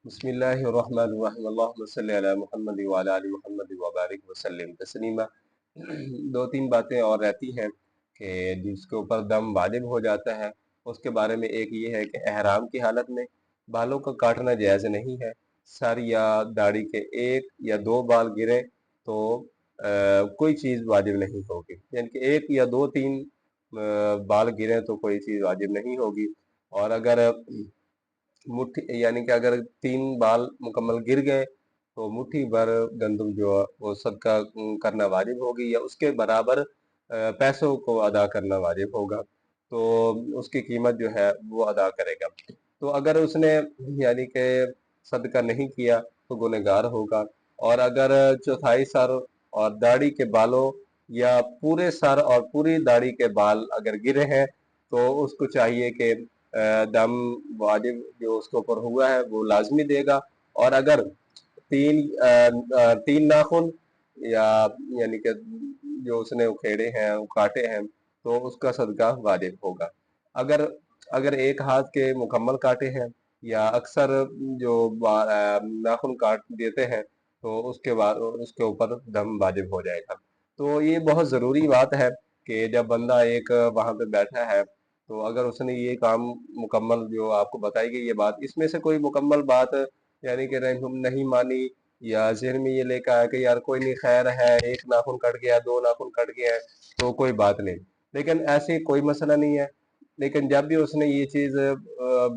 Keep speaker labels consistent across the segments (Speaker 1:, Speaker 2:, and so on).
Speaker 1: बिस्मिल्लाहिर्रहमानिर्रहीम अल्लाहुम्मा सल्लि अला मुहम्मद व अला आलि मुहम्मद व बारिक वसल्लिम तस्लीमा। दो तीन बातें और रहती हैं कि जिसके ऊपर दम वाजिब हो जाता है। उसके बारे में एक ये है कि एहराम की हालत में बालों का काटना जायज़ नहीं है। सर या दाढ़ी के एक या दो बाल गिरे तो कोई चीज़ वाजिब नहीं होगी, यानी कि एक या दो तीन बाल गिरे तो कोई चीज़ वाजिब नहीं होगी। और अगर मुट्ठी यानी कि अगर तीन बाल मुकम्मल गिर गए तो मुट्ठी भर गंदम जो है वो सदका करना वाजिब होगी या उसके बराबर पैसों को अदा करना वाजिब होगा, तो उसकी कीमत जो है वो अदा करेगा। तो अगर उसने यानी कि सदका नहीं किया तो गुनहगार होगा। और अगर चौथाई सर और दाढ़ी के बालों या पूरे सर और पूरी दाढ़ी के बाल अगर गिरे हैं तो उसको चाहिए कि दम वाजिब जो उसके ऊपर हुआ है वो लाजमी देगा। और अगर तीन नाखून या यानी कि जो उसने उखेड़े हैं काटे हैं तो उसका सदका वाजिब होगा। अगर अगर एक हाथ के मुकम्मल काटे हैं या अक्सर जो नाखून काट देते हैं तो उसके बाद उसके ऊपर दम वाजिब हो जाएगा। तो ये बहुत ज़रूरी बात है कि जब बंदा एक वहाँ पे बैठा है तो अगर उसने ये काम मुकम्मल जो आपको बताई गई ये बात, इसमें से कोई मुकम्मल बात यानी कि नहीं मानी या ज़हन में ये लेकर आया कि यार कोई नहीं खैर है, एक नाखून कट गया, दो नाखून कट गया है तो कोई बात नहीं, लेकिन ऐसे कोई मसला नहीं है। लेकिन जब भी उसने ये चीज़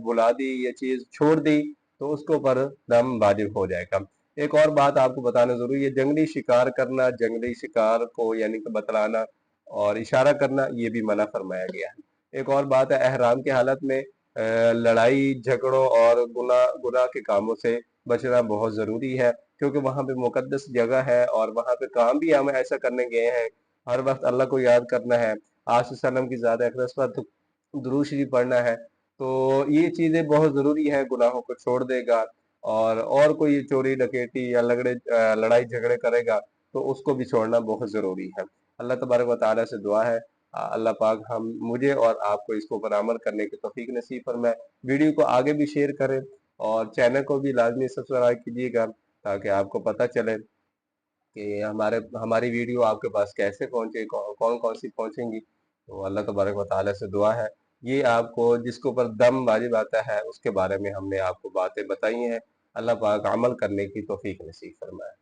Speaker 1: भुला दी, ये चीज़ छोड़ दी तो उसके ऊपर दम वाजिब हो जाएगा। एक और बात आपको बताना ज़रूरी है, जंगली शिकार करना, जंगली शिकार को यानी कि बतलाना और इशारा करना ये भी मना फरमाया गया है। एक और बात है, एहराम की हालत में लड़ाई झगड़ों और गुनाह के कामों से बचना बहुत ज़रूरी है, क्योंकि वहाँ पे मुकद्दस जगह है और वहाँ पे काम भी हम ऐसा करने गए हैं, हर वक्त अल्लाह को याद करना है, आस सल्लम की ज़्यादा अक़दस पर दुरूद शरीफ पढ़ना है। तो ये चीज़ें बहुत ज़रूरी है, गुनाहों को छोड़ देगा। और कोई चोरी डकैती या लड़ाई झगड़े करेगा तो उसको भी छोड़ना बहुत ज़रूरी है। अल्लाह तबारक व तआला से दुआ है अल्लाह पाक हम मुझे और आपको इसके ऊपर अमल करने की तौफीक नसीब फरमाए। वीडियो को आगे भी शेयर करें और चैनल को भी लाजमी सब्सक्राइब कीजिएगा ताकि आपको पता चले कि हमारी वीडियो आपके पास कैसे पहुँचे, कौन कौन सी पहुँचेंगी। तो अल्लाह तबारक व तआला से दुआ है, ये आपको जिसके ऊपर दम वाजिब आता है उसके बारे में हमने आपको बातें बताई हैं। अल्लाह पाक अमल करने की तौफीक नसीब फरमाए।